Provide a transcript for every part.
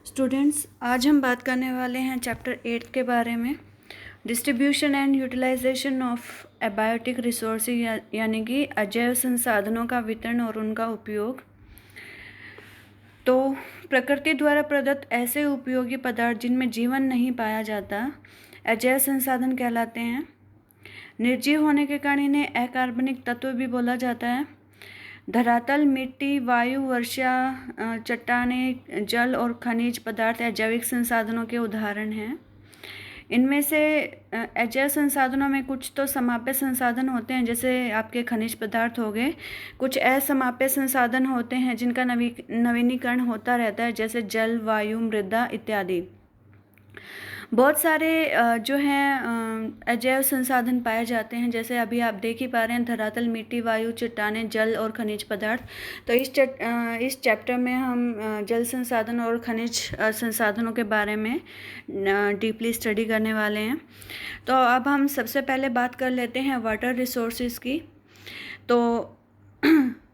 Students, आज हम बात करने वाले हैं चैप्टर 8 के बारे में। Distribution and utilisation of abiotic resources, यानी कि अजैव संसाधनों का वितरण और उनका उपयोग। तो प्रकृति द्वारा प्रदत्त ऐसे उपयोगी पदार्थ जिनमें जीवन नहीं पाया जाता अजैव संसाधन कहलाते हैं। निर्जीव होने के कारण इन्हें अकार्बनिक तत्व भी बोला जाता है। धरातल, मिट्टी, वायु, वर्षा, चट्टानें, जल और खनिज पदार्थ अजैविक संसाधनों के उदाहरण हैं। इनमें से अजैव संसाधनों में कुछ तो समाप्य संसाधन होते हैं, जैसे आपके खनिज पदार्थ हो गए। कुछ असमाप्य संसाधन होते हैं जिनका नवीनीकरण होता रहता है, जैसे जल, वायु, मृदा इत्यादि। बहुत सारे जो हैं अजैव संसाधन पाए जाते हैं, जैसे अभी आप देख ही पा रहे हैं, धरातल, मिट्टी, वायु, चट्टानें, जल और खनिज पदार्थ। तो इस चैप्टर में हम जल संसाधन और खनिज संसाधनों के बारे में डीपली स्टडी करने वाले हैं। तो अब हम सबसे पहले बात कर लेते हैं वाटर रिसोर्सेज की। तो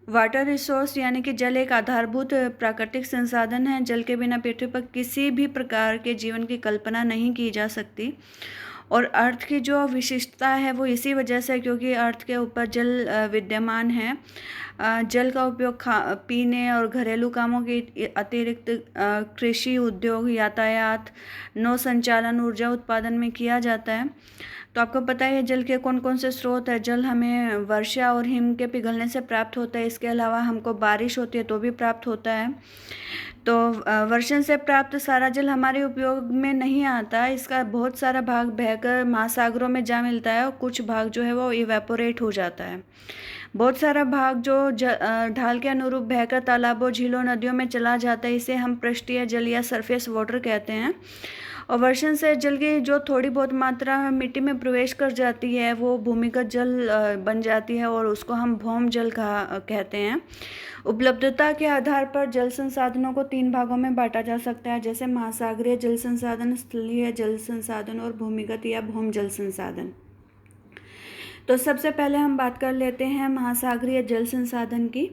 वाटर रिसोर्स यानी कि जल एक आधारभूत प्राकृतिक संसाधन है। जल के बिना पृथ्वी पर किसी भी प्रकार के जीवन की कल्पना नहीं की जा सकती। और अर्थ की जो विशिष्टता है वो इसी वजह से, क्योंकि अर्थ के ऊपर जल विद्यमान है। जल का उपयोग पीने और घरेलू कामों के अतिरिक्त कृषि, उद्योग, यातायात, नौ संचालन, ऊर्जा उत्पादन में किया जाता है। तो आपको पता है जल के कौन कौन से स्रोत है। जल हमें वर्षा और हिम के पिघलने से प्राप्त होता है। इसके अलावा हमको बारिश होती है तो भी प्राप्त होता है। तो वर्षण से प्राप्त सारा जल हमारे उपयोग में नहीं आता। इसका बहुत सारा भाग बहकर महासागरों में जा मिलता है और कुछ भाग जो है वो इवेपोरेट हो जाता है। बहुत सारा भाग जो ढाल के अनुरूप बहकर तालाबों, झीलों, नदियों में चला जाता है, इसे हम पृष्ठीय जल या सरफेस वाटर कहते हैं। और वर्षण से जल की जो थोड़ी बहुत मात्रा मिट्टी में प्रवेश कर जाती है वो भूमिगत जल बन जाती है और उसको हम भौम जल कहते हैं। उपलब्धता के आधार पर जल संसाधनों को 3 भागों में बांटा जा सकता है, जैसे महासागरीय जल संसाधन, स्थलीय जल संसाधन और भूमिगत या भौम जल संसाधन। तो सबसे पहले हम बात कर लेते हैं महासागरीय जल संसाधन की।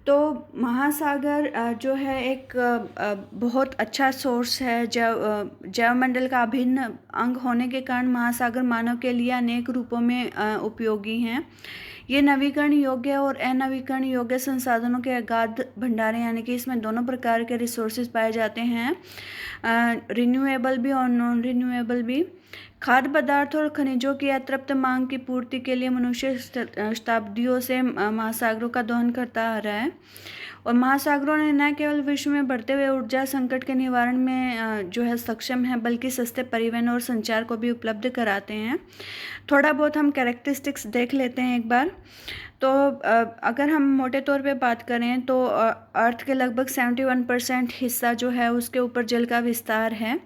तो महासागर जो है एक बहुत अच्छा सोर्स है। जैवमंडल का अभिन्न अंग होने के कारण महासागर मानव के लिए अनेक रूपों में उपयोगी हैं। ये नवीकरण योग्य और अनवीकरण योग्य संसाधनों के अगाध भंडार हैं, यानी कि इसमें दोनों प्रकार के रिसोर्सेज पाए जाते हैं, रिन्यूएबल भी और नॉन रिन्यूएबल भी। खाद्य पदार्थ और खनिजों की अतृप्त मांग की पूर्ति के लिए मनुष्य शताब्दियों से महासागरों का दोहन करता आ रहा है। और महासागरों ने न केवल विश्व में बढ़ते हुए ऊर्जा संकट के निवारण में जो है सक्षम है, बल्कि सस्ते परिवहन और संचार को भी उपलब्ध कराते हैं। थोड़ा बहुत हम कैरेक्टरिस्टिक्स देख लेते हैं एक बार। तो अगर हम मोटे तौर पे बात करें तो अर्थ के लगभग 71% हिस्सा जो है उसके ऊपर जल का विस्तार है।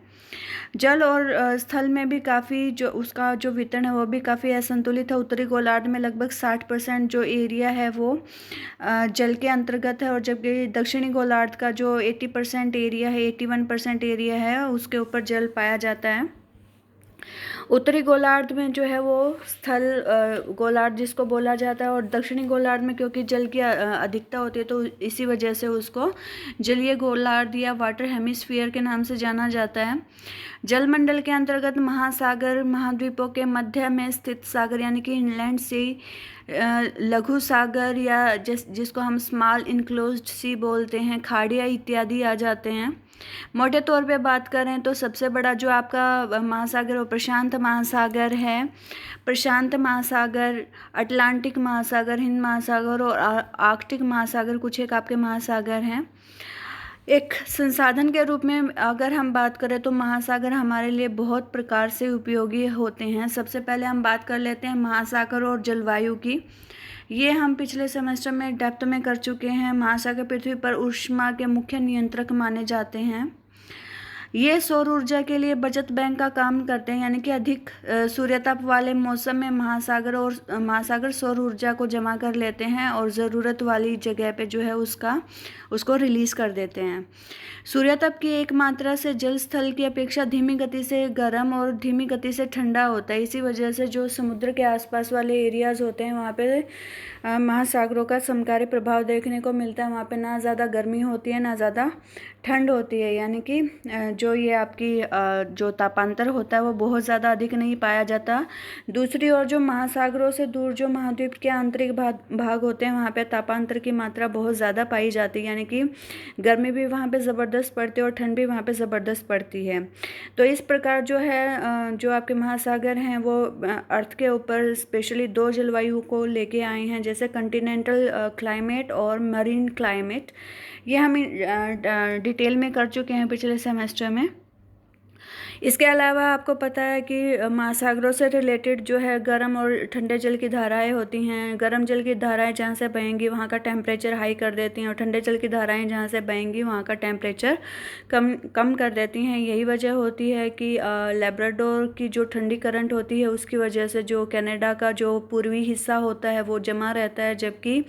जल और स्थल में भी काफ़ी जो उसका जो वितरण है वो भी काफ़ी असंतुलित है। उत्तरी गोलार्ध में लगभग 60% जो एरिया है वो जल के अंतर्गत है, और जबकि दक्षिणी गोलार्ध का जो 80% एरिया है, 81% एरिया है, उसके ऊपर जल पाया जाता है। उत्तरी गोलार्ध में जो है वो स्थल गोलार्ध जिसको बोला जाता है, और दक्षिणी गोलार्ध में क्योंकि जल की अधिकता होती है तो इसी वजह से उसको जलीय गोलार्ध या वाटर हेमिस्फीयर के नाम से जाना जाता है। जलमंडल के अंतर्गत महासागर, महाद्वीपों के मध्य में स्थित सागर यानी कि इनलैंड सी, लघु सागर या जिसको हम स्मॉल इनक्लोज्ड सी बोलते हैं, खाड़ियाँ इत्यादि आ जाते हैं। मोटे तौर पे बात करें तो सबसे बड़ा जो आपका महासागर वो प्रशांत महासागर है। प्रशांत महासागर, अटलांटिक महासागर, हिंद महासागर और आर्कटिक महासागर कुछ एक आपके महासागर हैं। एक संसाधन के रूप में अगर हम बात करें तो महासागर हमारे लिए बहुत प्रकार से उपयोगी होते हैं। सबसे पहले हम बात कर लेते हैं महासागर और जलवायु की। ये हम पिछले सेमेस्टर में डेप्थ में कर चुके हैं। महासागर पृथ्वी पर ऊष्मा के मुख्य नियंत्रक माने जाते हैं। ये सौर ऊर्जा के लिए बचत बैंक का काम करते हैं, यानी कि अधिक सूर्यताप वाले मौसम में महासागर सौर ऊर्जा को जमा कर लेते हैं और ज़रूरत वाली जगह पे जो है उसको रिलीज़ कर देते हैं। सूर्यताप की एक मात्रा से जल स्थल की अपेक्षा धीमी गति से गर्म और धीमी गति से ठंडा होता है। इसी वजह से जो समुद्र के आसपास वाले एरियाज़ होते हैं वहाँ पे महासागरों का समकारी प्रभाव देखने को मिलता है। वहाँ पे ना ज़्यादा गर्मी होती है ना ज़्यादा ठंड होती है, यानी कि जो ये आपकी जो तापांतर होता है वो बहुत ज़्यादा अधिक नहीं पाया जाता। दूसरी ओर जो महासागरों से दूर जो महाद्वीप के आंतरिक भाग होते हैं वहाँ पे तापांतर की मात्रा बहुत ज़्यादा पाई जाती है, यानी कि गर्मी भी वहाँ पे ज़बरदस्त पड़ती है और ठंड भी वहाँ पे ज़बरदस्त पड़ती है। तो इस प्रकार जो है जो आपके महासागर हैं वो अर्थ के ऊपर स्पेशली दो जलवायु को लेके आए हैं, जैसे कंटिनेंटल क्लाइमेट और मरीन क्लाइमेट। ये हम डिटेल में कर चुके हैं पिछले सेमेस्टर में। इसके अलावा आपको पता है कि महासागरों से रिलेटेड जो है गर्म और ठंडे जल की धाराएं होती हैं। गर्म जल की धाराएं जहाँ से बहेंगी वहाँ का टेम्परेचर हाई कर देती हैं और ठंडे जल की धाराएं जहाँ से बहेंगी वहाँ का टेम्परेचर कम कर देती हैं। यही वजह होती है कि लैब्राडोर की जो ठंडी करंट होती है उसकी वजह से जो कनाडा का जो पूर्वी हिस्सा होता है वो जमा रहता है, जबकि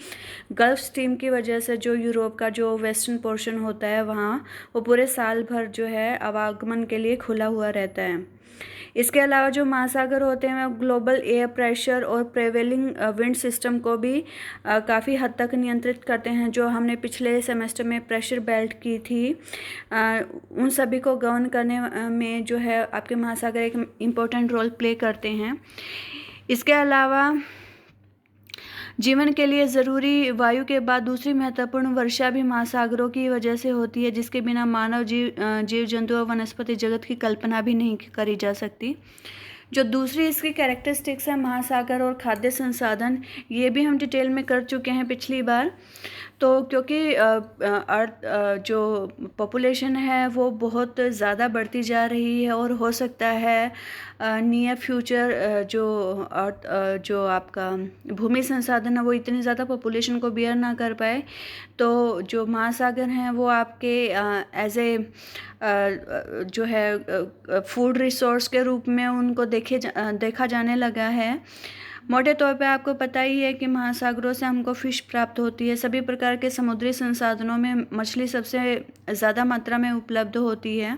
गल्फ स्ट्रीम की वजह से जो यूरोप का जो वेस्टर्न पोर्शन होता है वहाँ वो पूरे साल भर जो है आवागमन के लिए खुला हुआ रहता है। इसके अलावा जो महासागर होते हैं वो ग्लोबल एयर प्रेशर और प्रेवेलिंग विंड सिस्टम को भी काफ़ी हद तक नियंत्रित करते हैं। जो हमने पिछले सेमेस्टर में प्रेशर बेल्ट की थी उन सभी को गवर्न करने में जो है आपके महासागर एक इम्पोर्टेंट रोल प्ले करते हैं। इसके अलावा जीवन के लिए ज़रूरी वायु के बाद दूसरी महत्वपूर्ण वर्षा भी महासागरों की वजह से होती है, जिसके बिना मानव जीव जंतु और वनस्पति जगत की कल्पना भी नहीं करी जा सकती। जो दूसरी इसकी कैरेक्टरिस्टिक्स है महासागर और खाद्य संसाधन, ये भी हम डिटेल में कर चुके हैं पिछली बार। तो क्योंकि अर्थ जो पॉपुलेशन है वो बहुत ज़्यादा बढ़ती जा रही है और हो सकता है नियर फ्यूचर जो आपका भूमि संसाधन है वो इतनी ज़्यादा पॉपुलेशन को बियर ना कर पाए, तो जो महासागर हैं वो आपके एज ए जो है फूड रिसोर्स के रूप में उनको देखा जाने लगा है। मोटे तौर पे आपको पता ही है कि महासागरों से हमको फ़िश प्राप्त होती है। सभी प्रकार के समुद्री संसाधनों में मछली सबसे ज़्यादा मात्रा में उपलब्ध होती है।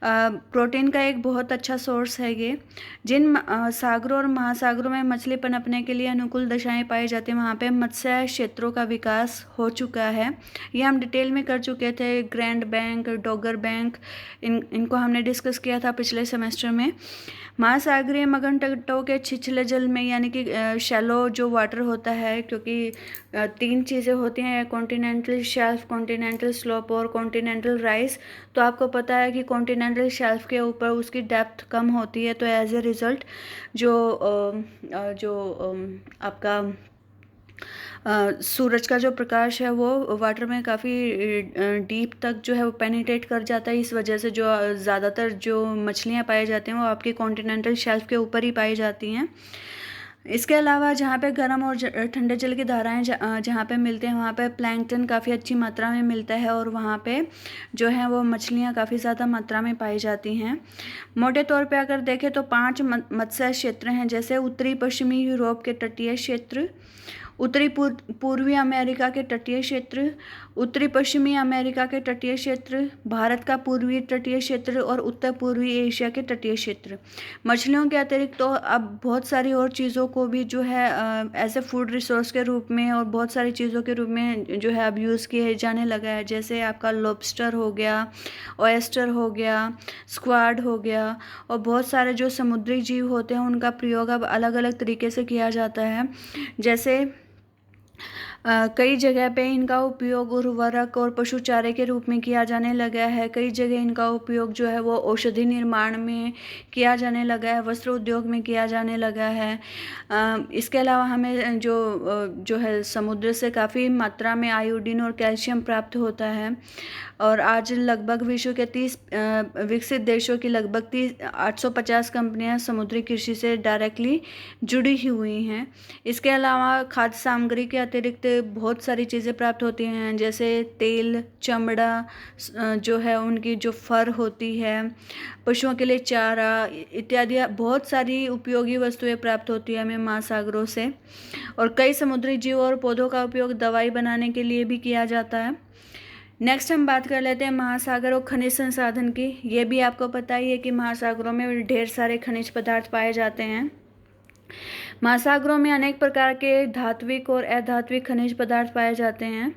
प्रोटीन का एक बहुत अच्छा सोर्स है ये। जिन सागरों और महासागरों में मछली पनपने के लिए अनुकूल दशाएं पाई जाती हैं वहाँ पे मत्स्य क्षेत्रों का विकास हो चुका है। ये हम डिटेल में कर चुके थे। ग्रैंड बैंक, डॉगर बैंक, इनको हमने डिस्कस किया था पिछले सेमेस्टर में। महासागरीय मगन तटों के छिछले जल में, यानी कि शैलो जो वाटर होता है, क्योंकि तीन चीज़ें होती हैं, कॉन्टिनेंटल शेल्फ, कॉन्टिनेंटल स्लोप और कॉन्टिनेंटल राइज। तो आपको पता है कि कॉन्टिनेंटल शेल्फ के ऊपर उसकी डेप्थ कम होती है, तो एज ए रिज़ल्ट जो आपका सूरज का जो प्रकाश है वो वाटर में काफ़ी डीप तक जो है वो पेनिट्रेट कर जाता है। इस वजह से जो ज़्यादातर जो मछलियाँ पाई जाती हैं वो आपकी कॉन्टिनेंटल शेल्फ के ऊपर ही पाई जाती हैं। इसके अलावा जहाँ पे गर्म और ठंडे जल की धाराएं जहाँ पे मिलते हैं वहाँ पे प्लैंकटन काफ़ी अच्छी मात्रा में मिलता है और वहाँ पे जो है वो मछलियाँ काफ़ी ज़्यादा मात्रा में पाई जाती हैं। मोटे तौर पे अगर देखें तो 5 मत्स्य क्षेत्र हैं, जैसे उत्तरी पश्चिमी यूरोप के तटीय क्षेत्र, उत्तरी पूर्वी अमेरिका के तटीय क्षेत्र, उत्तरी पश्चिमी अमेरिका के तटीय क्षेत्र, भारत का पूर्वी तटीय क्षेत्र और उत्तर पूर्वी एशिया के तटीय क्षेत्र। मछलियों के अतिरिक्त तो अब बहुत सारी और चीज़ों को भी जो है एज ए फूड रिसोर्स के रूप में और बहुत सारी चीज़ों के रूप में जो है अब यूज़ किए जाने लगा है। जैसे आपका लॉबस्टर हो गया, ऑयस्टर हो गया, स्क्वाड हो गया और बहुत सारे जो समुद्री जीव होते हैं उनका प्रयोग अब अलग अलग तरीके से किया जाता है। जैसे कई जगह पे इनका उपयोग उर्वरक और पशु चारे के रूप में किया जाने लगा है। कई जगह इनका उपयोग जो है वो औषधि निर्माण में किया जाने लगा है, वस्त्र उद्योग में किया जाने लगा है। इसके अलावा हमें जो है समुद्र से काफ़ी मात्रा में आयोडीन और कैल्शियम प्राप्त होता है और आज लगभग विश्व के 30 विकसित देशों की लगभग 850 कंपनियां समुद्री कृषि से डायरेक्टली जुड़ी हुई हैं। इसके अलावा खाद्य सामग्री के अतिरिक्त बहुत सारी चीज़ें प्राप्त होती हैं, जैसे तेल, चमड़ा, जो है उनकी जो फर होती है, पशुओं के लिए चारा इत्यादि बहुत सारी उपयोगी वस्तुएं प्राप्त होती है हमें महासागरों से। और कई समुद्री जीवों और पौधों का उपयोग दवाई बनाने के लिए भी किया जाता है। नेक्स्ट हम बात कर लेते हैं महासागर और खनिज संसाधन की। ये भी आपको पता ही है कि महासागरों में ढेर सारे खनिज पदार्थ पाए जाते हैं। महासागरों में अनेक प्रकार के धात्विक और अधात्विक खनिज पदार्थ पाए जाते हैं,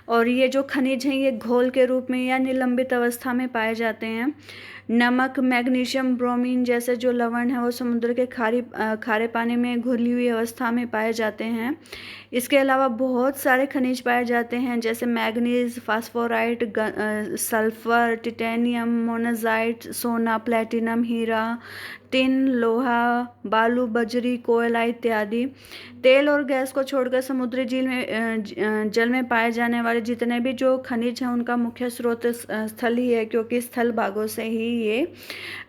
और ये जो खनिज हैं ये घोल के रूप में या निलंबित अवस्था में पाए जाते हैं। नमक, मैग्नीशियम, ब्रोमीन जैसे जो लवण है वो समुद्र के खारे पानी में घुली हुई अवस्था में पाए जाते हैं। इसके अलावा बहुत सारे खनिज पाए जाते हैं, जैसे मैग्नीज, फास्फोराइट, सल्फर, टिटेनियम, मोनाजाइट, सोना, प्लेटिनम, हीरा, टिन, लोहा, बालू, बजरी, कोयला इत्यादि। तेल और गैस को छोड़कर समुद्री जल में पाए जाने वाले जितने भी जो खनिज हैं उनका मुख्य स्रोत स्थल ही है, क्योंकि स्थल भागों से ही ये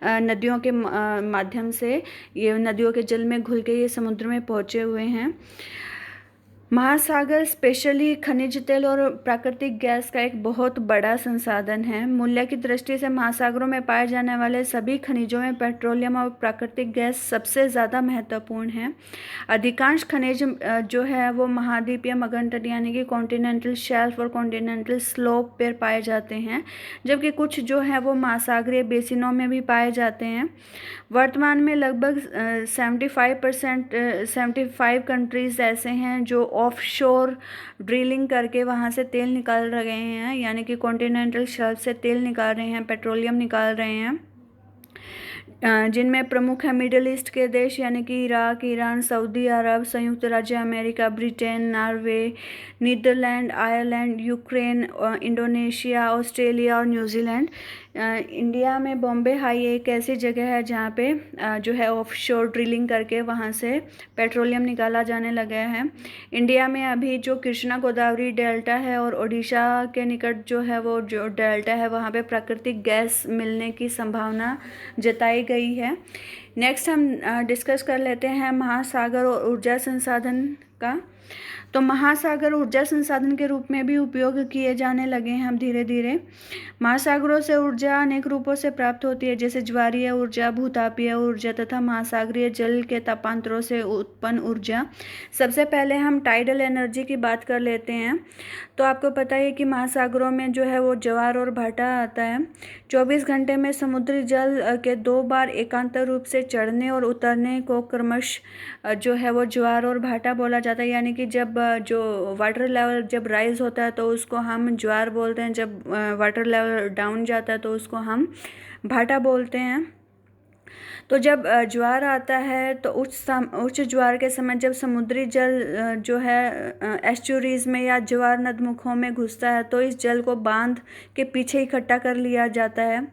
नदियों के माध्यम से ये नदियों के जल में घुल के ये समुद्र में पहुंचे हुए हैं। महासागर स्पेशली खनिज तेल और प्राकृतिक गैस का एक बहुत बड़ा संसाधन है। मूल्य की दृष्टि से महासागरों में पाए जाने वाले सभी खनिजों में पेट्रोलियम और प्राकृतिक गैस सबसे ज़्यादा महत्वपूर्ण है। अधिकांश खनिज जो है वो महाद्वीपीय मगनतट यानी कि कॉन्टिनेंटल शेल्फ और कॉन्टिनेंटल स्लोप पर पाए जाते हैं, जबकि कुछ जो है वो महासागरीय बेसिनों में भी पाए जाते हैं। वर्तमान में लगभग 75 कंट्रीज़ ऐसे हैं जो ऑफशोर ड्रिलिंग करके वहाँ से तेल निकाल रहे हैं, यानी कि कॉन्टिनेंटल शेल्फ से तेल निकाल रहे हैं, पेट्रोलियम निकाल रहे हैं, जिनमें प्रमुख है मिडिल ईस्ट के देश यानी कि इराक, ईरान, सऊदी अरब, संयुक्त राज्य America, Britain, Norway, Netherlands, Ireland, Ukraine, Indonesia, Australia और न्यूजीलैंड। इंडिया में बॉम्बे हाई एक ऐसी जगह है जहाँ पे जो है ऑफशोर ड्रिलिंग करके वहाँ से पेट्रोलियम निकाला जाने लगा है। इंडिया में अभी जो कृष्णा गोदावरी डेल्टा है और ओडिशा के निकट जो है वो जो डेल्टा है वहाँ पे प्राकृतिक गैस मिलने की संभावना जताई गई है। नेक्स्ट हम डिस्कस कर लेते हैं महासागर और ऊर्जा संसाधन का। तो महासागर ऊर्जा संसाधन के रूप में भी उपयोग किए जाने लगे हैं अब धीरे धीरे। महासागरों से ऊर्जा अनेक रूपों से प्राप्त होती है, जैसे ज्वारीय ऊर्जा, भूतापीय ऊर्जा तथा महासागरीय जल के तापांतरों से उत्पन्न ऊर्जा। सबसे पहले हम टाइडल एनर्जी की बात कर लेते हैं। तो आपको पता है कि महासागरों में जो है वो ज्वार और भाटा आता है। 24 घंटे में समुद्री जल के 2 बार एकांतर रूप से चढ़ने और उतरने को क्रमश जो है वो ज्वार और भाटा बोला जाता है, यानी कि जब जो वाटर लेवल जब राइज होता है तो उसको हम ज्वार बोलते हैं, जब वाटर लेवल डाउन जाता है तो उसको हम भाटा बोलते हैं। तो जब ज्वार आता है तो उच्च ज्वार के समय जब समुद्री जल जो है एस्चुरीज में या ज्वार नदमुखों में घुसता है तो इस जल को बांध के पीछे इकट्ठा कर लिया जाता है।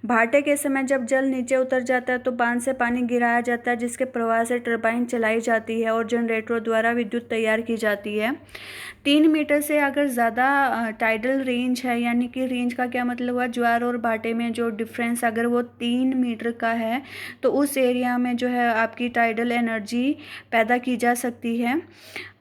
भाटे के समय जब जल नीचे उतर जाता है तो बांध से पानी गिराया जाता है, जिसके प्रवाह से टरबाइन चलाई जाती है और जनरेटरों द्वारा विद्युत तैयार की जाती है। 3 मीटर से अगर ज़्यादा टाइडल रेंज है, यानी कि रेंज का क्या मतलब हुआ, ज्वार और भाटे में जो डिफरेंस अगर वो 3 मीटर का है तो उस एरिया में जो है आपकी टाइडल एनर्जी पैदा की जा सकती है।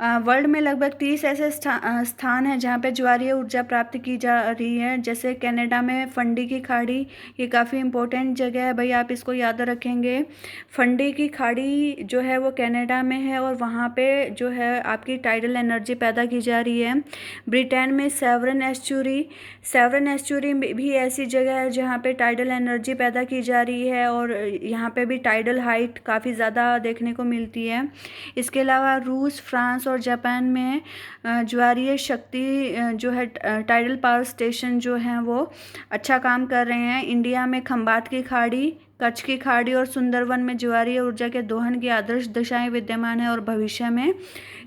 वर्ल्ड में लगभग 30 ऐसे स्थान हैं जहाँ पे ज्वारीय ऊर्जा प्राप्त की जा रही है, जैसे कनाडा में फंडी की खाड़ी, ये काफ़ी इंपॉर्टेंट जगह है भाई, आप इसको याद रखेंगे। फंडी की खाड़ी जो है वो कनाडा में है और वहाँ पे जो है आपकी टाइडल एनर्जी पैदा की जा रही है। ब्रिटेन में सेवरन एस्चुरी भी ऐसी जगह है जहाँ पे टाइडल एनर्जी पैदा की जा रही है और यहाँ पे भी टाइडल हाइट काफ़ी ज़्यादा देखने को मिलती है। इसके अलावा रूस, फ्रांस और जापान में ज्वारीय शक्ति जो है टाइडल पावर स्टेशन जो हैं वो अच्छा काम कर रहे हैं। इंडिया में खंबात की खाड़ी, कच्छ की खाड़ी और सुंदरवन में ज्वारीय ऊर्जा के दोहन की आदर्श दशाएं विद्यमान है और भविष्य में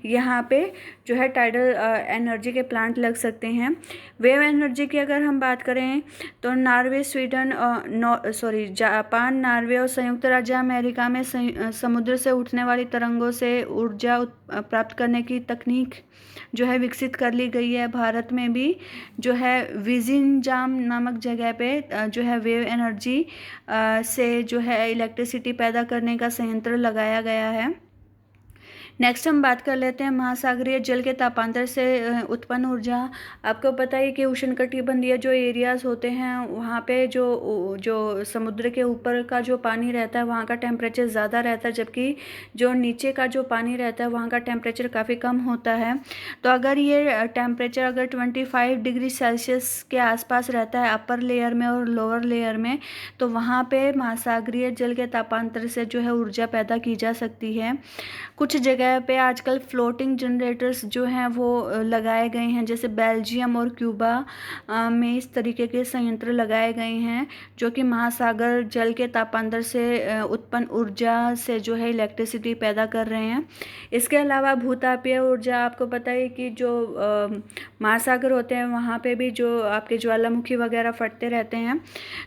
यहाँ पे जो है टाइडल एनर्जी के प्लांट लग सकते हैं। वेव एनर्जी की अगर हम बात करें तो जापान, नॉर्वे और संयुक्त राज्य अमेरिका में समुद्र से उठने वाली तरंगों से ऊर्जा प्राप्त करने की तकनीक जो है विकसित कर ली गई है। भारत में भी जो है विजिंजाम नामक जगह पे जो है वेव एनर्जी से जो है इलेक्ट्रिसिटी पैदा करने का संयंत्र लगाया गया है। नेक्स्ट हम बात कर लेते हैं महासागरीय जल के तापांतर से उत्पन्न ऊर्जा। आपको पता है कि उष्णकटिबंधीय जो एरियाज होते हैं वहाँ पे जो जो समुद्र के ऊपर का जो पानी रहता है वहाँ का टेम्परेचर ज़्यादा रहता है, जबकि जो नीचे का जो पानी रहता है वहाँ का टेम्परेचर काफ़ी कम होता है। तो अगर ये टेम्परेचर अगर 25 डिग्री सेल्सियस के आसपास रहता है अपर लेयर में और लोअर लेयर में, तो वहाँ पे महासागरीय जल के तापांतर से जो है ऊर्जा पैदा की जा सकती है। कुछ जगह पे आजकल फ्लोटिंग जनरेटर्स जो हैं वो लगाए गए हैं, जैसे बेल्जियम और क्यूबा में इस तरीके के संयंत्र लगाए गए हैं जो कि महासागर जल के तापांतर से उत्पन्न ऊर्जा से जो है इलेक्ट्रिसिटी पैदा कर रहे हैं। इसके अलावा भूतापीय ऊर्जा, आपको पता है कि जो महासागर होते हैं वहाँ पे भी जो आपके ज्वालामुखी वगैरह फटते रहते हैं,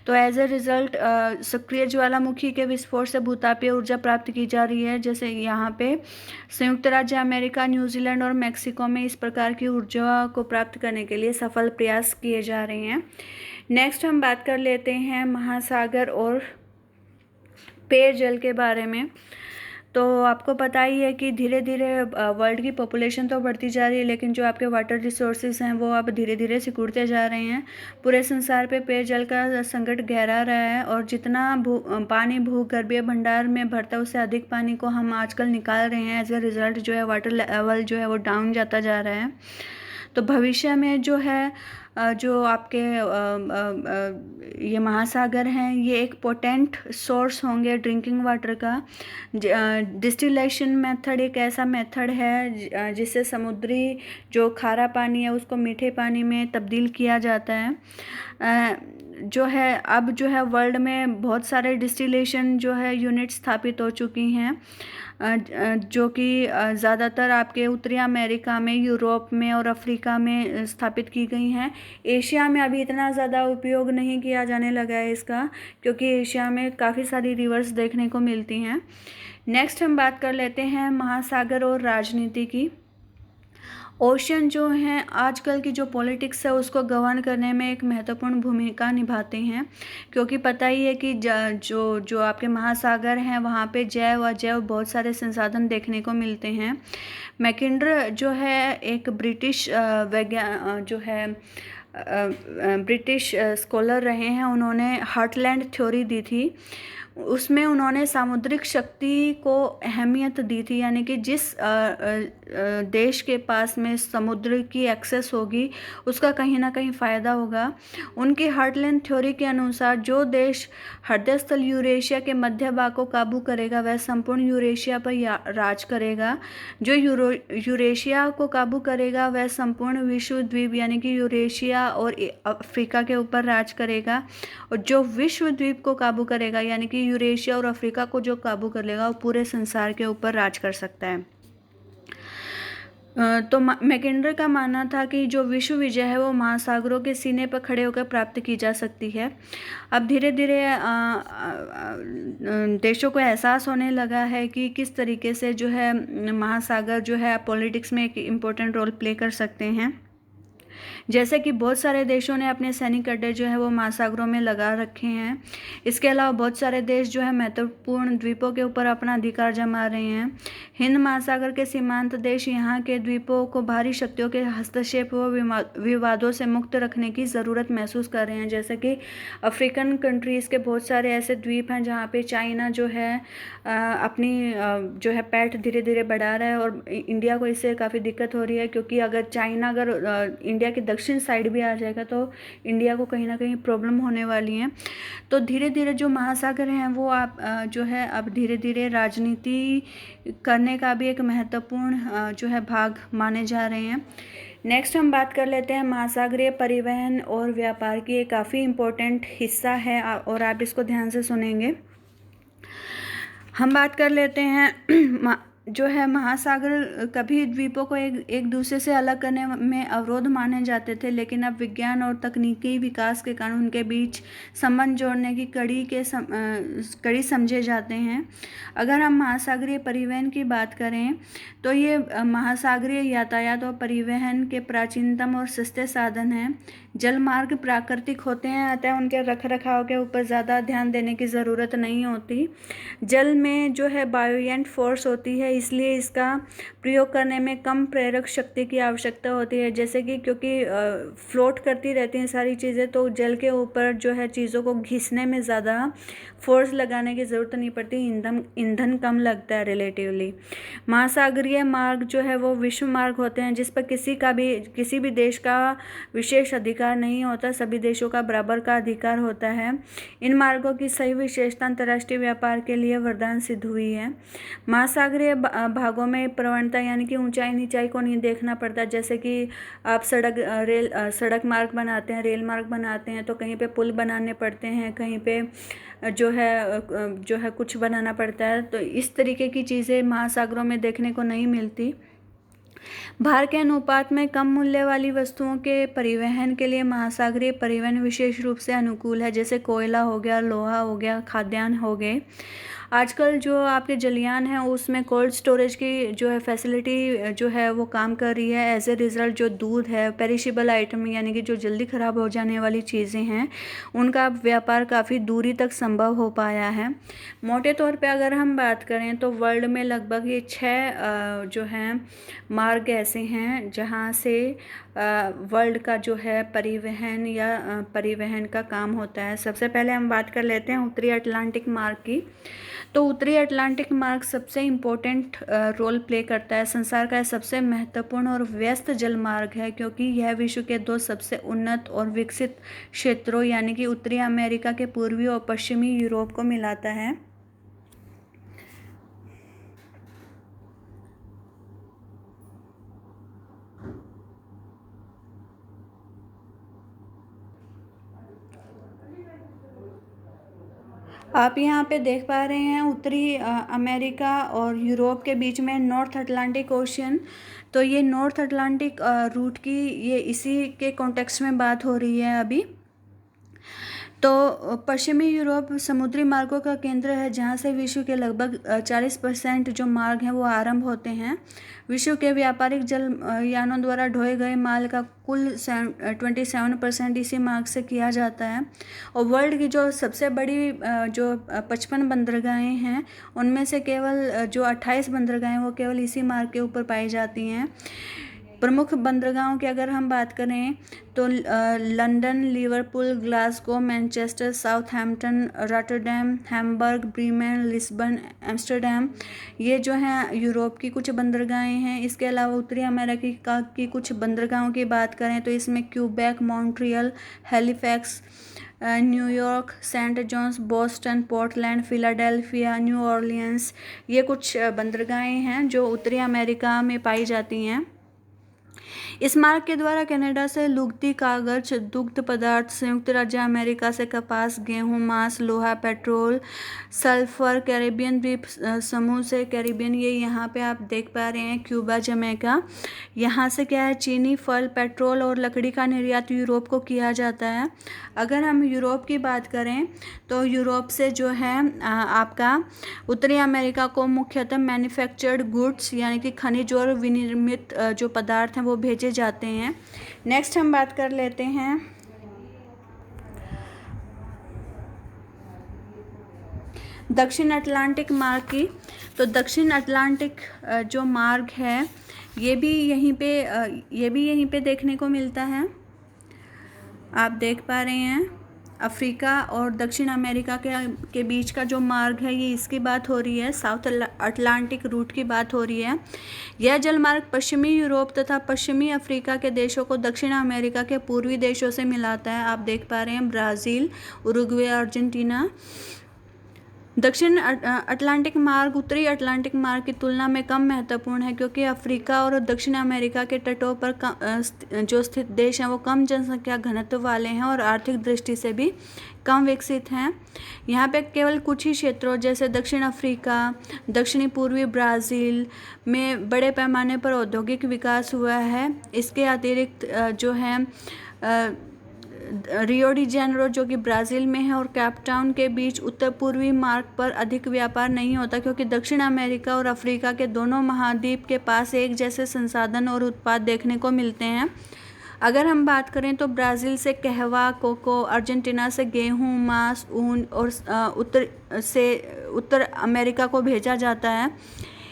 तो एज ए रिज़ल्ट सक्रिय ज्वालामुखी के विस्फोट से भूतापीय ऊर्जा प्राप्त की जा रही है। जैसे यहाँ पे संयुक्त राज्य अमेरिका, न्यूजीलैंड और मेक्सिको में इस प्रकार की ऊर्जा को प्राप्त करने के लिए सफल प्रयास किए जा रहे हैं। नेक्स्ट हम बात कर लेते हैं महासागर और पेयजल के बारे में। तो आपको पता ही है कि धीरे धीरे वर्ल्ड की पॉपुलेशन तो बढ़ती जा रही है, लेकिन जो आपके वाटर रिसोर्सेज हैं वो अब धीरे धीरे सिकुड़ते जा रहे हैं। पूरे संसार पे पेयजल का संकट गहरा रहा है और जितना पानी भूगर्भीय भंडार में भरता है उससे अधिक पानी को हम आजकल निकाल रहे हैं। एज ए रिज़ल्ट जो है वाटर लेवल जो है वो डाउन जाता जा रहा है। तो भविष्य में जो है जो आपके ये महासागर हैं ये एक पोटेंट सोर्स होंगे ड्रिंकिंग वाटर का। डिस्टिलेशन मेथड एक ऐसा मेथड है जिससे समुद्री जो खारा पानी है उसको मीठे पानी में तब्दील किया जाता है। जो है अब जो है वर्ल्ड में बहुत सारे डिस्टिलेशन जो है यूनिट स्थापित हो चुकी हैं, जो कि ज़्यादातर आपके उत्तरी अमेरिका में, यूरोप में और अफ्रीका में स्थापित की गई हैं। एशिया में अभी इतना ज़्यादा उपयोग नहीं किया जाने लगा है इसका, क्योंकि एशिया में काफ़ी सारी रिवर्स देखने को मिलती हैं। नेक्स्ट हम बात कर लेते हैं महासागर और राजनीति की। ओशन जो हैं आजकल की जो पॉलिटिक्स है उसको गवर्न करने में एक महत्वपूर्ण भूमिका निभाते हैं, क्योंकि पता ही है कि जो आपके महासागर हैं वहाँ पे जैव अजैव बहुत सारे संसाधन देखने को मिलते हैं। मैकिंडर जो है एक ब्रिटिश ब्रिटिश स्कॉलर रहे हैं, उन्होंने हार्टलैंड थ्योरी दी थी। उसमें उन्होंने सामुद्रिक शक्ति को अहमियत दी थी, यानी कि जिस देश के पास में समुद्र की एक्सेस होगी उसका कहीं ना कहीं फ़ायदा होगा। उनकी हार्टलैंड थ्योरी के अनुसार जो देश हृदय स्थल यूरेशिया के मध्य भाग को काबू करेगा वह संपूर्ण यूरेशिया पर राज करेगा। जो यूरेशिया को काबू करेगा वह संपूर्ण विश्व द्वीप यानी कि यूरेशिया और अफ्रीका के ऊपर राज करेगा। और जो विश्व द्वीप को काबू करेगा यानी कि यूरेशिया और अफ्रीका को जो काबू कर लेगा वो पूरे संसार के ऊपर राज कर सकता है। तो मैकिंडर का मानना था कि जो विश्व विजय है वो महासागरों के सीने पर खड़े होकर प्राप्त की जा सकती है। अब धीरे धीरे देशों को एहसास होने लगा है कि किस तरीके से जो है महासागर जो है पॉलिटिक्स में एक इम्पोर्टेंट रोल प्ले कर सकते हैं। जैसे कि बहुत सारे देशों ने अपने सैनिक अड्डे जो है वो महासागरों में लगा रखे हैं। इसके अलावा बहुत सारे देश जो है महत्वपूर्ण द्वीपों के ऊपर अपना अधिकार जमा रहे हैं। हिंद महासागर के सीमांत देश यहाँ के द्वीपों को बाहरी शक्तियों के हस्तक्षेप व विवादों से मुक्त रखने की ज़रूरत महसूस कर रहे हैं। जैसे कि अफ्रीकन कंट्रीज़ के बहुत सारे ऐसे द्वीप हैं जहाँ पे चाइना जो है अपनी जो है पैठ धीरे धीरे बढ़ा रहा है और इंडिया को इससे काफ़ी दिक्कत हो रही है, क्योंकि अगर चाइना इंडिया के दक्षिण साइड भी आ जाएगा तो इंडिया को कहीं ना कहीं प्रॉब्लम होने वाली है। तो धीरे धीरे जो महासागर हैं वो आप जो है अब धीरे धीरे राजनीति करने का भी एक महत्वपूर्ण जो है भाग माने जा रहे हैं। नेक्स्ट हम बात कर लेते हैं महासागरीय परिवहन और व्यापार की। एक काफ़ी इम्पोर्टेंट हिस्सा है और आप इसको ध्यान से सुनेंगे। हम बात कर लेते हैं जो है महासागर कभी द्वीपों को एक दूसरे से अलग करने में अवरोध माने जाते थे, लेकिन अब विज्ञान और तकनीकी विकास के कारण उनके बीच संबंध जोड़ने की कड़ी समझे जाते हैं। अगर हम महासागरीय परिवहन की बात करें तो ये महासागरीय यातायात और परिवहन के प्राचीनतम और सस्ते साधन हैं। जल मार्ग प्राकृतिक होते हैं, अतः उनके रख रखाव के ऊपर ज़्यादा ध्यान देने की ज़रूरत नहीं होती। जल में जो है बायोएंट फोर्स होती है, इसलिए इसका प्रयोग करने में कम प्रेरक शक्ति की आवश्यकता होती है। जैसे कि क्योंकि फ्लोट करती रहती हैं सारी चीज़ें, तो जल के ऊपर जो है चीज़ों को घिसने में ज़्यादा फोर्स लगाने की ज़रूरत नहीं पड़ती, ईंधन कम लगता है रिलेटिवली। महासागरीय मार्ग जो है वो विश्व मार्ग होते हैं जिस पर किसी भी देश का विशेष अधिकार नहीं होता, सभी देशों का बराबर का अधिकार होता है। इन मार्गों की सही विशेषता अंतर्राष्ट्रीय व्यापार के लिए वरदान सिद्ध हुई है। महासागरीय भागों में प्रवणता यानी कि ऊंचाई नीचाई को नहीं देखना पड़ता। जैसे कि आप सड़क मार्ग बनाते हैं, रेल मार्ग बनाते हैं, तो कहीं पे पुल बनाने पड़ते हैं, कहीं पे जो है कुछ बनाना पड़ता है। तो इस तरीके की चीज़ें महासागरों में देखने को नहीं मिलती। भार के अनुपात में कम मूल्य वाली वस्तुओं के परिवहन के लिए महासागरीय परिवहन विशेष रूप से अनुकूल है। जैसे कोयला हो गया, लोहा हो गया, खाद्यान्न हो गए। आजकल जो आपके जलयान है उसमें कोल्ड स्टोरेज की जो है फैसिलिटी जो है वो काम कर रही है। एज ए रिज़ल्ट जो दूध है, पेरिशेबल आइटम यानी कि जो जल्दी ख़राब हो जाने वाली चीज़ें हैं, उनका व्यापार काफ़ी दूरी तक संभव हो पाया है। मोटे तौर पे अगर हम बात करें तो वर्ल्ड में लगभग ये 6 जो हैं मार्ग ऐसे हैं जहाँ से वर्ल्ड का जो है परिवहन का काम होता है। सबसे पहले हम बात कर लेते हैं उत्तरी अटलांटिक मार्ग की। तो उत्तरी अटलांटिक मार्ग सबसे इम्पोर्टेंट रोल प्ले करता है। संसार का सबसे महत्वपूर्ण और व्यस्त जल मार्ग है क्योंकि यह विश्व के 2 सबसे उन्नत और विकसित क्षेत्रों यानी कि उत्तरी अमेरिका के पूर्वी और पश्चिमी यूरोप को मिलाता है। आप यहाँ पे देख पा रहे हैं उत्तरी अमेरिका और यूरोप के बीच में नॉर्थ अटलांटिक ओशियन। तो ये नॉर्थ अटलांटिक रूट की ये इसी के कॉन्टेक्स्ट में बात हो रही है अभी। तो पश्चिमी यूरोप समुद्री मार्गों का केंद्र है जहाँ से विश्व के लगभग 40% जो मार्ग हैं वो आरंभ होते हैं। विश्व के व्यापारिक जल यानों द्वारा ढोए गए माल का कुल 27% इसी मार्ग से किया जाता है। और वर्ल्ड की जो सबसे बड़ी जो 55 बंदरगाहें हैं उनमें से केवल जो 28 बंदरगाहें वो केवल इसी मार्ग के ऊपर पाई जाती हैं। प्रमुख बंदरगाहों की अगर हम बात करें तो London, Liverpool, Glasgow, Manchester, Southampton, Rotterdam, Hamburg, Bremen, Lisbon, Amsterdam, ये जो हैं यूरोप की कुछ बंदरगाहें हैं। इसके अलावा उत्तरी अमेरिका की कुछ बंदरगाहों की बात करें तो इसमें Quebec, Montreal, Halifax, New York, Saint John's, Boston, Portland, Philadelphia, New Orleans, ये कुछ बंदरगाहें हैं जो उत्तरी अमेरिका में पाई जाती हैं। इस मार्ग के द्वारा कनाडा से लुगदी, कागज, दुग्ध पदार्थ, संयुक्त राज्य अमेरिका से कपास, गेहूं, मांस, लोहा, पेट्रोल, सल्फर, कैरिबियन द्वीप समूह से कैरिबियन, ये यहाँ पे आप देख पा रहे हैं क्यूबा, जमैका, यहाँ से क्या है चीनी, फल, पेट्रोल और लकड़ी का निर्यात यूरोप को किया जाता है। अगर हम यूरोप की बात करें तो यूरोप से जो है आपका उत्तरी अमेरिका को मुख्यतः मैन्युफैक्चर्ड गुड्स यानी कि खनिज और विनिर्मित जो पदार्थ हैं वो भेजे जाते हैं। नेक्स्ट हम बात कर लेते हैं दक्षिण अटलांटिक मार्ग की। तो दक्षिण अटलांटिक जो मार्ग है ये भी यहीं पे देखने को मिलता है। आप देख पा रहे हैं अफ्रीका और दक्षिण अमेरिका के बीच का जो मार्ग है ये इसकी बात हो रही है, साउथ अटलांटिक रूट की बात हो रही है। यह जलमार्ग पश्चिमी यूरोप तथा पश्चिमी अफ्रीका के देशों को दक्षिण अमेरिका के पूर्वी देशों से मिलाता है। आप देख पा रहे हैं ब्राज़ील, उरुग्वे, अर्जेंटीना। दक्षिण अटलांटिक मार्ग उत्तरी अटलांटिक मार्ग की तुलना में कम महत्वपूर्ण है क्योंकि अफ्रीका और दक्षिण अमेरिका के तटों पर जो स्थित देश हैं वो कम जनसंख्या घनत्व वाले हैं और आर्थिक दृष्टि से भी कम विकसित हैं। यहाँ पे केवल कुछ ही क्षेत्रों जैसे दक्षिण अफ्रीका, दक्षिणी पूर्वी ब्राज़ील में बड़े पैमाने पर औद्योगिक विकास हुआ है। इसके अतिरिक्त जो है रियो डी जेनेरो जो कि ब्राज़ील में है और कैप टाउन के बीच उत्तर पूर्वी मार्ग पर अधिक व्यापार नहीं होता क्योंकि दक्षिण अमेरिका और अफ्रीका के दोनों महाद्वीप के पास एक जैसे संसाधन और उत्पाद देखने को मिलते हैं। अगर हम बात करें तो ब्राज़ील से कहवा, कोको, अर्जेंटीना से गेहूं, मांस, ऊन और उत्तर अमेरिका को भेजा जाता है।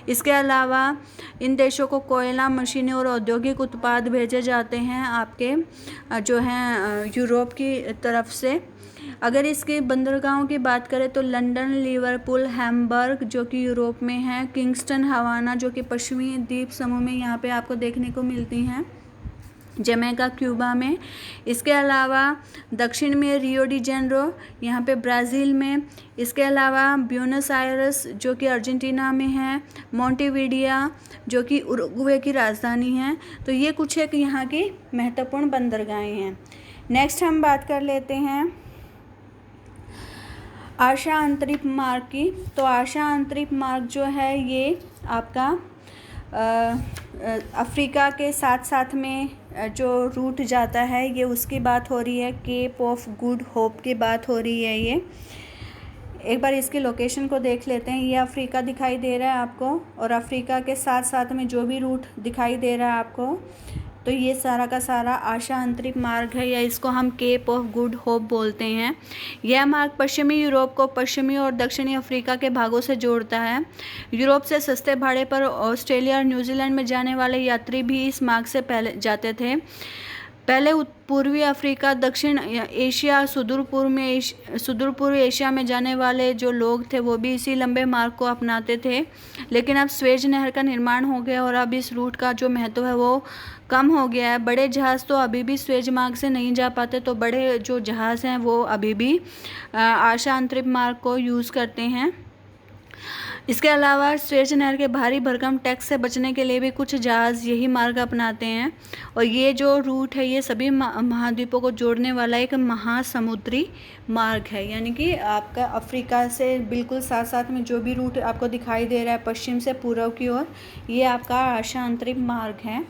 इसके अलावा इन देशों को कोयला, मशीनें और औद्योगिक उत्पाद भेजे जाते हैं आपके जो हैं यूरोप की तरफ से। अगर इसके बंदरगाहों की बात करें तो लंदन, लिवरपूल, हैम्बर्ग जो कि यूरोप में है, किंगस्टन, हवाना जो कि पश्चिमी द्वीप समूह में यहाँ पे आपको देखने को मिलती हैं, जमैका क्यूबा में। इसके अलावा दक्षिण में रियो डी जेनेरो यहाँ पे ब्राज़ील में। इसके अलावा ब्यूनस आयर्स जो कि अर्जेंटीना में है, मोंटेविडिया जो कि उरुग्वे की राजधानी है। तो ये कुछ एक यहाँ की महत्वपूर्ण बंदरगाहें हैं। नेक्स्ट हम बात कर लेते हैं आशिया अंतरिक्ष मार्ग की। तो आशिया अंतरिक्ष मार्ग जो है ये आपका अफ्रीका के साथ साथ में जो रूट जाता है ये उसकी बात हो रही है। केप ऑफ गुड होप की बात हो रही है। ये एक बार इसकी लोकेशन को देख लेते हैं। ये अफ्रीका दिखाई दे रहा है आपको, और अफ्रीका के साथ साथ में जो भी रूट दिखाई दे रहा है आपको, तो ये सारा का सारा आशिया अंतरिक्ष मार्ग है, या इसको हम केप ऑफ गुड होप बोलते हैं। यह मार्ग पश्चिमी यूरोप को पश्चिमी और दक्षिणी अफ्रीका के भागों से जोड़ता है। यूरोप से सस्ते भाड़े पर ऑस्ट्रेलिया और न्यूजीलैंड में जाने वाले यात्री भी इस मार्ग से पहले जाते थे। पहले पूर्वी अफ्रीका, दक्षिण एशिया, सुदूर पूर्व एशिया में जाने वाले जो लोग थे वो भी इसी लंबे मार्ग को अपनाते थे। लेकिन अब स्वेज नहर का निर्माण हो गया और अब इस रूट का जो महत्व है वो कम हो गया है। बड़े जहाज़ तो अभी भी स्वेज मार्ग से नहीं जा पाते, तो बड़े जो जहाज़ हैं वो अभी भी आशिया अंतरिक्ष मार्ग को यूज़ करते हैं। इसके अलावा स्वेज नहर के भारी भरकम टैक्स से बचने के लिए भी कुछ जहाज़ यही मार्ग अपनाते हैं। और ये जो रूट है ये सभी महाद्वीपों को जोड़ने वाला एक महासमुद्री मार्ग है, यानी कि आपका अफ्रीका से बिल्कुल साथ साथ में जो भी रूट आपको दिखाई दे रहा है पश्चिम से पूर्व की ओर, ये आपका आशिया अंतरिक्ष मार्ग है।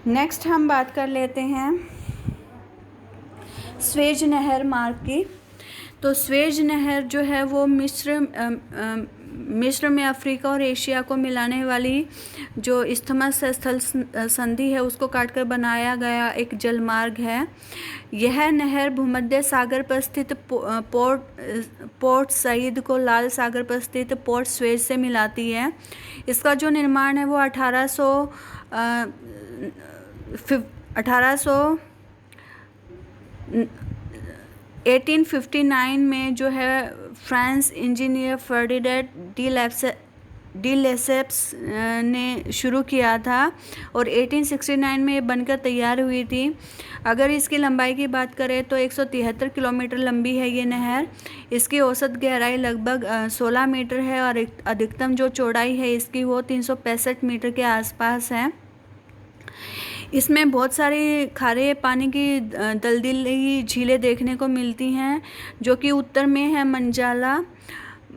नेक्स्ट हम बात कर लेते हैं स्वेज नहर मार्ग की। तो स्वेज नहर जो है वो मिस्र में अफ्रीका और एशिया को मिलाने वाली जो इस्थमस स्थल संधि है उसको काटकर बनाया गया एक जलमार्ग है। यह नहर भूमध्य सागर पर स्थित पोर्ट सईद को लाल सागर पर स्थित पोर्ट स्वेज से मिलाती है। इसका जो निर्माण है वो 1859 में जो है France engineer Ferdinand de Lesseps ने शुरू किया था और 1869 में ये बनकर तैयार हुई थी। अगर इसकी लंबाई की बात करें तो 173 किलोमीटर लंबी है ये नहर। इसकी औसत गहराई लगभग 16 मीटर है और अधिकतम जो चौड़ाई है इसकी वो 365 मीटर के आसपास है। इसमें बहुत सारी खारे पानी की दलदली झीलें देखने को मिलती हैं, जो कि उत्तर में है मंजाला,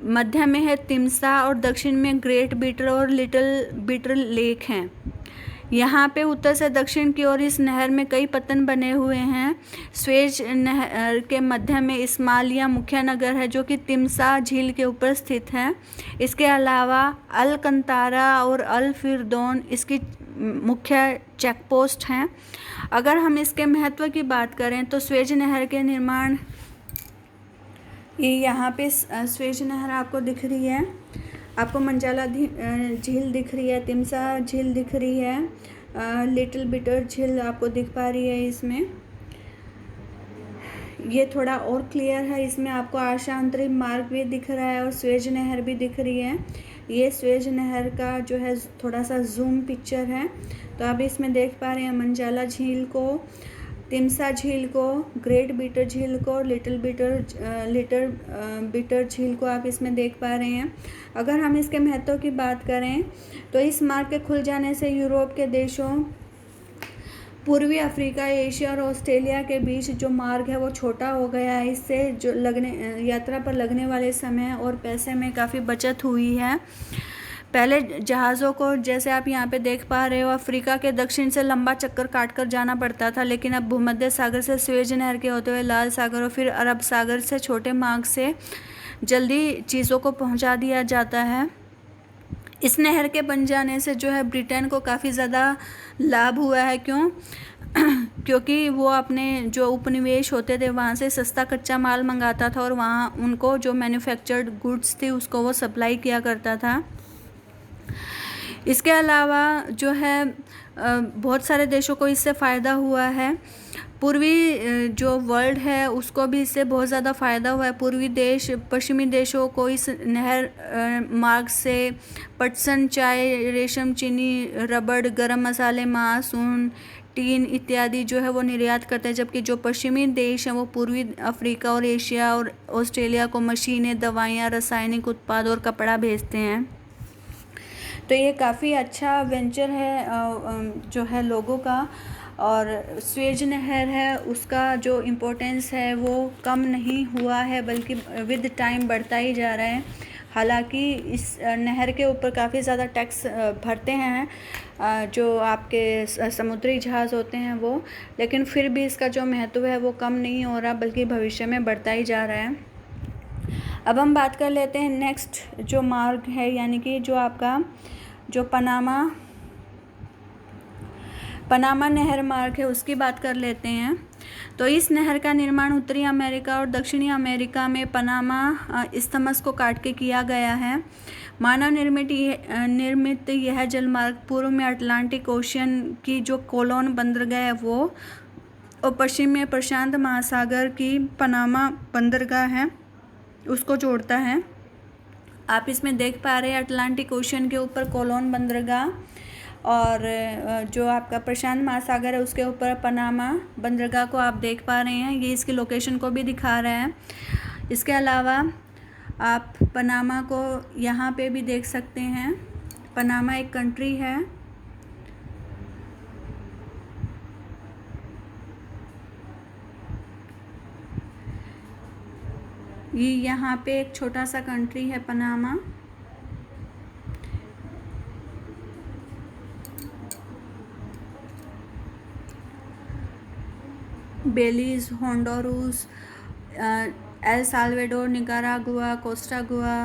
मध्य में है तिम्सा और दक्षिण में ग्रेट बीटर और लिटिल बीटर लेक हैं। यहाँ पे उत्तर से दक्षिण की ओर इस नहर में कई पत्तन बने हुए हैं। स्वेज नहर के मध्य में इस्माइलिया मुख्य नगर है जो कि तिम्सा झील के ऊपर स्थित है। इसके अलावा अल कंतारा और अल फिरदौन इसकी मुख्य चेक पोस्ट हैं। अगर हम इसके महत्व की बात करें तो स्वेज नहर के निर्माण, ये यहाँ पे स्वेज नहर आपको दिख रही है, आपको मंजाला झील दिख रही है, तिम्सा झील दिख रही है, लिटिल बिटर झील आपको दिख पा रही है। इसमें ये थोड़ा और क्लियर है, इसमें आपको आशिया अंतरिक्ष मार्ग भी दिख रहा है और स्वेज नहर भी दिख रही है। ये स्वेज नहर का जो है थोड़ा सा जूम पिक्चर है, तो आप इसमें देख पा रहे हैं मंजाला झील को, तिम्सा झील को, ग्रेट बीटर झील को, लिटिल बीटर झील को आप इसमें देख पा रहे हैं। अगर हम इसके महत्व की बात करें तो इस मार्ग के खुल जाने से यूरोप के देशों, पूर्वी अफ्रीका, एशिया और ऑस्ट्रेलिया के बीच जो मार्ग है वो छोटा हो गया है। इससे जो यात्रा पर लगने वाले समय और पैसे में काफ़ी बचत हुई है। पहले जहाज़ों को, जैसे आप यहाँ पे देख पा रहे हो, अफ्रीका के दक्षिण से लंबा चक्कर काटकर जाना पड़ता था, लेकिन अब भूमध्य सागर से स्वेज नहर के होते हुए लाल सागर और फिर अरब सागर से छोटे मार्ग से जल्दी चीज़ों को पहुँचा दिया जाता है। इस नहर के बन जाने से जो है ब्रिटेन को काफ़ी ज़्यादा लाभ हुआ है। क्योंकि वो अपने जो उपनिवेश होते थे वहाँ से सस्ता कच्चा माल मंगाता था और वहाँ उनको जो मैन्युफैक्चर्ड गुड्स थी उसको वो सप्लाई किया करता था। इसके अलावा जो है बहुत सारे देशों को इससे फ़ायदा हुआ है। पूर्वी जो वर्ल्ड है उसको भी इससे बहुत ज़्यादा फ़ायदा हुआ है। पूर्वी देश पश्चिमी देशों को इस नहर मार्ग से पटसन, चाय, रेशम, चीनी, रबड़, गरम मसाले, मांस, ऊन, टीन इत्यादि जो है वो निर्यात करते हैं, जबकि जो पश्चिमी देश हैं वो पूर्वी अफ्रीका और एशिया और ऑस्ट्रेलिया को मशीनें, दवाइयाँ, रासायनिक उत्पाद और कपड़ा भेजते हैं। तो ये काफ़ी अच्छा वेंचर है जो है लोगों का। और स्वेज नहर है उसका जो इम्पोर्टेंस है वो कम नहीं हुआ है, बल्कि विद टाइम बढ़ता ही जा रहा है। हालांकि इस नहर के ऊपर काफ़ी ज़्यादा टैक्स भरते हैं जो आपके समुद्री जहाज़ होते हैं वो, लेकिन फिर भी इसका जो महत्व है वो कम नहीं हो रहा, बल्कि भविष्य में बढ़ता ही जा रहा है। अब हम बात कर लेते हैं नेक्स्ट जो मार्ग है, यानी कि जो आपका जो पनामा नहर मार्ग है उसकी बात कर लेते हैं। तो इस नहर का निर्माण उत्तरी अमेरिका और दक्षिणी अमेरिका में पनामा इस्थमस को काट के किया गया है। मानव निर्मित यह जलमार्ग पूर्व में अटलांटिक ओशियन की जो कोलोन बंदरगाह है वो, और पश्चिम में प्रशांत महासागर की पनामा बंदरगाह है उसको जोड़ता है। आप इसमें देख पा रहे हैं अटलांटिक ओशियन के ऊपर कोलोन बंदरगाह, और जो आपका प्रशांत महासागर है उसके ऊपर पनामा बंदरगाह को आप देख पा रहे हैं। ये इसकी लोकेशन को भी दिखा रहा है। इसके अलावा आप पनामा को यहाँ पे भी देख सकते हैं। पनामा एक कंट्री है। ये यहाँ पे एक छोटा सा कंट्री है Panama. Belize, Honduras, El Salvador, Nicaragua, कोस्टागुआ,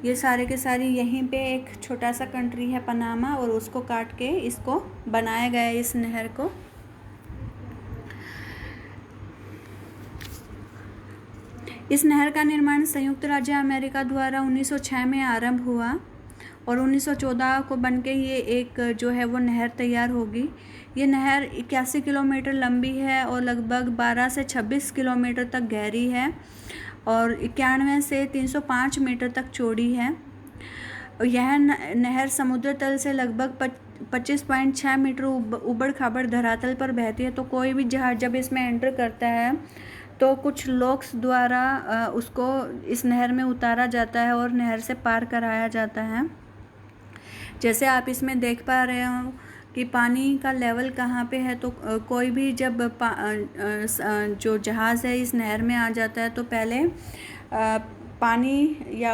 ये सारे के सारे यहीं पे एक छोटा सा कंट्री है पनामा, और उसको काट के इसको बनाया गया है इस नहर को। इस नहर का निर्माण संयुक्त राज्य अमेरिका द्वारा 1906 में आरंभ हुआ और 1914 को बनके ये एक जो है वो नहर तैयार होगी। ये नहर 81 किलोमीटर लंबी है और लगभग 12 से 26 किलोमीटर तक गहरी है और 91 से 305 मीटर तक चौड़ी है। यह नहर समुद्र तल से लगभग 25.6 मीटर उबड़ खाबड़ धरातल पर बहती है। तो कोई भी जहाज जब इसमें एंटर करता है तो कुछ लोक्स द्वारा उसको इस नहर में उतारा जाता है और नहर से पार कराया जाता है। जैसे आप इसमें देख पा रहे हो कि पानी का लेवल कहाँ पे है, तो कोई भी जब जो जहाज़ है इस नहर में आ जाता है तो पहले पानी या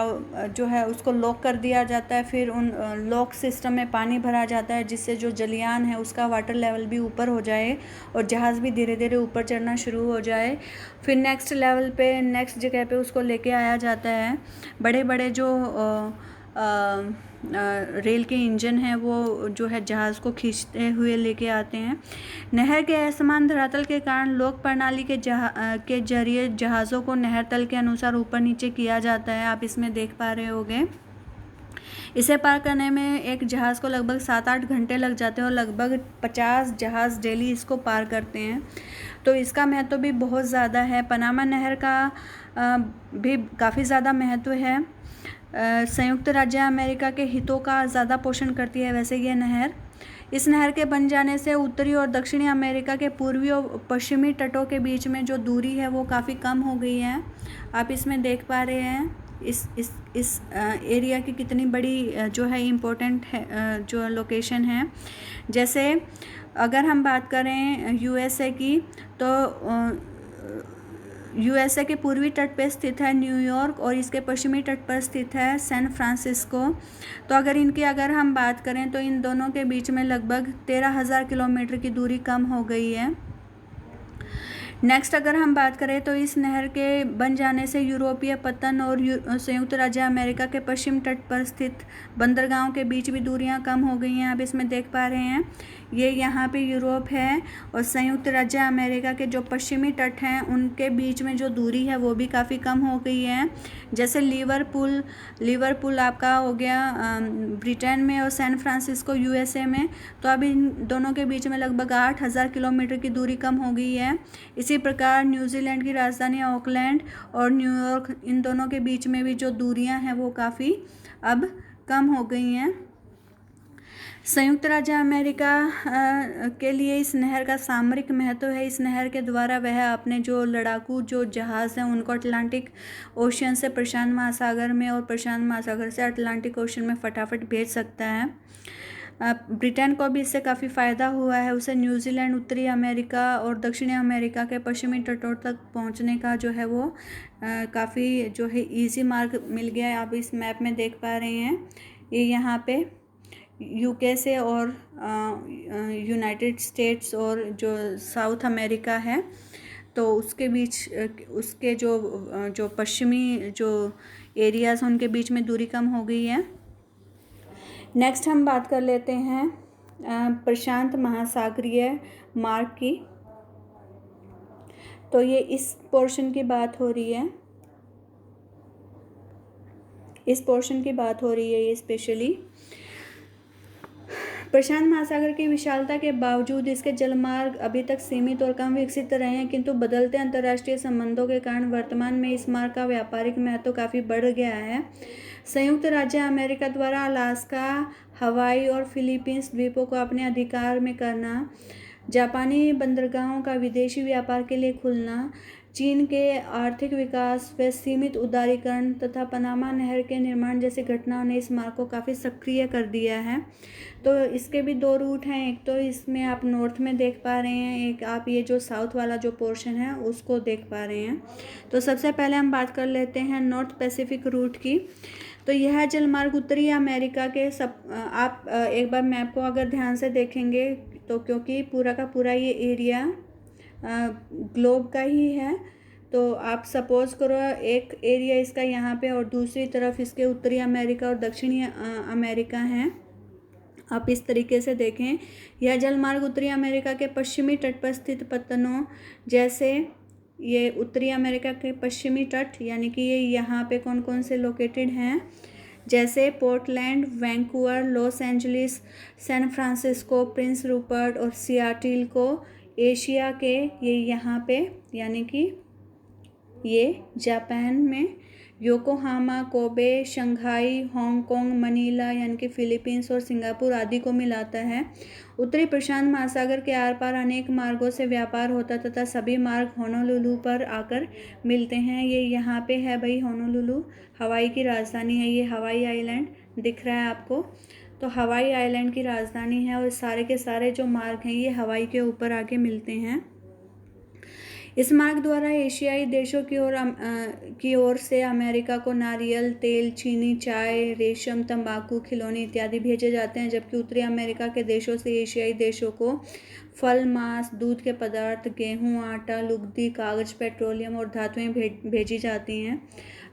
जो है उसको लॉक कर दिया जाता है, फिर उन लॉक सिस्टम में पानी भरा जाता है जिससे जो जलयान है उसका वाटर लेवल भी ऊपर हो जाए और जहाज़ भी धीरे धीरे ऊपर चढ़ना शुरू हो जाए। फिर नेक्स्ट लेवल पे, नेक्स्ट जगह पे उसको लेके आया जाता है। बड़े बड़े जो रेल के इंजन हैं वो जो है जहाज़ को खींचते हुए लेके आते हैं। नहर के असमान धरातल के कारण लोक प्रणाली के जरिए जहाज़ों को नहर तल के अनुसार ऊपर नीचे किया जाता है। आप इसमें देख पा रहे होंगे। इसे पार करने में एक जहाज़ को लगभग 7-8 घंटे लग जाते हैं और लगभग 50 जहाज़ डेली इसको पार करते हैं। तो इसका महत्व भी बहुत ज़्यादा है। पनामा नहर का भी काफ़ी ज़्यादा महत्व है। संयुक्त राज्य अमेरिका के हितों का ज़्यादा पोषण करती है वैसे ये नहर। इस नहर के बन जाने से उत्तरी और दक्षिणी अमेरिका के पूर्वी और पश्चिमी तटों के बीच में जो दूरी है वो काफ़ी कम हो गई है। आप इसमें देख पा रहे हैं इस एरिया की कितनी बड़ी जो है इम्पोर्टेंट है जो लोकेशन है। जैसे अगर हम बात करें यूएसए की, तो यूएसए के पूर्वी तट पर स्थित है न्यूयॉर्क और इसके पश्चिमी तट पर स्थित है सैन फ्रांसिस्को। तो अगर हम बात करें तो इन दोनों के बीच में लगभग 13,000 किलोमीटर की दूरी कम हो गई है। नेक्स्ट अगर हम बात करें तो इस नहर के बन जाने से यूरोपीय पतन और संयुक्त राज्य अमेरिका के पश्चिम तट पर स्थित बंदरगाहों के बीच भी दूरियां कम हो गई हैं। आप इसमें देख पा रहे हैं, ये यहाँ पे यूरोप है और संयुक्त राज्य अमेरिका के जो पश्चिमी तट हैं उनके बीच में जो दूरी है वो भी काफ़ी कम हो गई है। जैसे लिवरपूल आपका हो गया ब्रिटेन में और सैन फ्रांसिस्को यूएसए में, तो अब इन दोनों के बीच में लगभग 8,000 किलोमीटर की दूरी कम हो गई है। इसी प्रकार न्यूजीलैंड की राजधानी ऑकलैंड और न्यूयॉर्क, इन दोनों के बीच में भी जो दूरियां हैं वो काफ़ी अब कम हो गई हैं। संयुक्त राज्य अमेरिका के लिए इस नहर का सामरिक महत्व है। इस नहर के द्वारा वह अपने जो लड़ाकू जो जहाज़ हैं उनको अटलांटिक ओशन से प्रशांत महासागर में और प्रशांत महासागर से अटलांटिक ओशन में फटाफट भेज सकता है। ब्रिटेन को भी इससे काफ़ी फ़ायदा हुआ है। उसे न्यूजीलैंड, उत्तरी अमेरिका और दक्षिणी अमेरिका के पश्चिमी तटों तक पहुंचने का जो है वो काफ़ी जो है ईजी मार्ग मिल गया है। आप इस मैप में देख पा रहे हैं, ये यहाँ पे यूके से और यूनाइटेड स्टेट्स और जो साउथ अमेरिका है तो उसके बीच उसके जो पश्चिमी जो एरियाज़ उनके बीच में दूरी कम हो गई है। नेक्स्ट हम बात कर लेते हैं प्रशांत महासागरीय मार्ग की। तो ये इस पोर्शन की बात हो रही है, ये स्पेशली प्रशांत महासागर की विशालता के बावजूद इसके जलमार्ग अभी तक सीमित और कम विकसित रहे हैं, किंतु बदलते अंतर्राष्ट्रीय संबंधों के कारण वर्तमान में इस मार्ग का व्यापारिक महत्व काफ़ी बढ़ गया है। संयुक्त राज्य अमेरिका द्वारा अलास्का, हवाई और फिलीपींस द्वीपों को अपने अधिकार में करना, जापानी बंदरगाहों का विदेशी व्यापार के लिए खुलना, चीन के आर्थिक विकास व सीमित उदारीकरण तथा पनामा नहर के निर्माण जैसी घटनाओं ने इस मार्ग को काफ़ी सक्रिय कर दिया है। तो इसके भी दो रूट हैं, एक तो इसमें आप नॉर्थ में देख पा रहे हैं, एक आप ये जो साउथ वाला जो पोर्शन है उसको देख पा रहे हैं। तो सबसे पहले हम बात कर लेते हैं नॉर्थ पैसिफिक रूट की। तो यह जलमार्ग उत्तरी अमेरिका के आप एक बार मैप को अगर ध्यान से देखेंगे तो क्योंकि पूरा का पूरा ये एरिया ग्लोब का ही है, तो आप सपोज करो एक एरिया इसका यहाँ पे और दूसरी तरफ इसके उत्तरी अमेरिका और दक्षिणी अमेरिका हैं। आप इस तरीके से देखें, यह जलमार्ग उत्तरी अमेरिका के पश्चिमी तट पर स्थित पत्तनों जैसे ये उत्तरी अमेरिका के पश्चिमी तट यानी कि ये यहाँ पे कौन कौन से लोकेटेड हैं, जैसे Portland, Vancouver, Los Angeles, San Francisco, Prince Rupert और सियाटिल को एशिया के ये यहाँ पे यानी कि ये जापान में Yokohama, Kobe, Shanghai, Hong Kong, Manila यानी कि फिलीपींस और सिंगापुर आदि को मिलाता है। उत्तरी प्रशांत महासागर के आर पार अनेक मार्गों से व्यापार होता तथा सभी मार्ग होनोलुलु पर आकर मिलते हैं। ये यहाँ पे है भाई होनोलुलु, हवाई की राजधानी है। ये हवाई आइलैंड दिख रहा है आपको, तो हवाई आइलैंड की राजधानी है और सारे के सारे जो मार्ग हैं ये हवाई के ऊपर आके मिलते हैं। इस मार्ग द्वारा एशियाई देशों की ओर से अमेरिका को नारियल तेल, चीनी, चाय, रेशम, तंबाकू, खिलौने इत्यादि भेजे जाते हैं, जबकि उत्तरी अमेरिका के देशों से एशियाई देशों को फल, मांस, दूध के पदार्थ, गेहूं, आटा, लुगदी, कागज, पेट्रोलियम और धातुएं भेजी जाती हैं।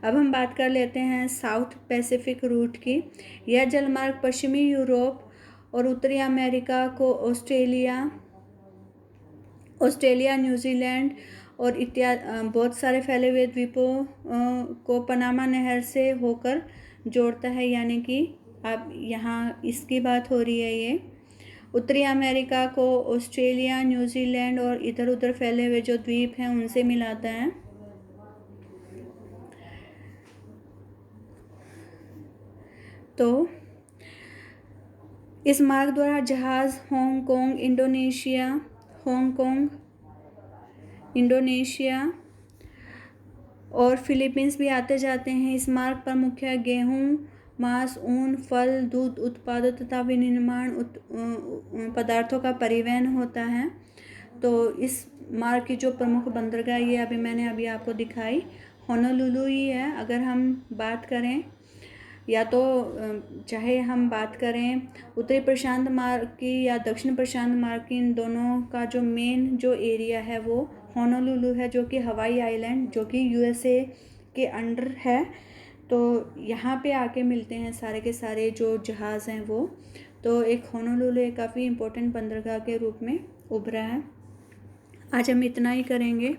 अब हम बात कर लेते हैं साउथ पैसिफिक रूट की। यह जलमार्ग पश्चिमी यूरोप और उत्तरी अमेरिका को ऑस्ट्रेलिया, न्यूजीलैंड और इत्यादि बहुत सारे फैले हुए द्वीपों को पनामा नहर से होकर जोड़ता है, यानी कि अब यहाँ इसकी बात हो रही है। ये उत्तरी अमेरिका को ऑस्ट्रेलिया, न्यूजीलैंड और इधर उधर फैले हुए जो द्वीप हैं उनसे मिलाता है। तो इस मार्ग द्वारा जहाज़ हांगकांग, इंडोनेशिया और फिलीपींस भी आते जाते हैं। इस मार्ग पर मुख्य गेहूं, मांस, ऊन, फल, दूध उत्पादों तथा विनिर्माण पदार्थों का परिवहन होता है। तो इस मार्ग की जो प्रमुख बंदरगाह ये मैंने अभी आपको दिखाई होनोलुलु ही है। अगर हम बात करें या तो चाहे हम बात करें उत्तरी प्रशांत मार्ग की या दक्षिण प्रशांत मार्ग की, इन दोनों का जो मेन जो एरिया है वो होनोलुलु है जो कि हवाई आइलैंड जो कि यूएसए के अंडर है। तो यहाँ पे आके मिलते हैं सारे के सारे जो जहाज़ हैं वो। तो एक होनोलुलु एक काफ़ी इम्पोर्टेंट बंदरगाह के रूप में उभरा है। आज हम इतना ही करेंगे।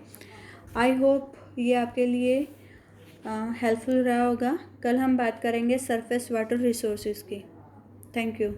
आई होप ये आपके लिए हेल्पफुल रहा होगा। कल हम बात करेंगे सरफेस वाटर रिसोर्सेज की। Thank you.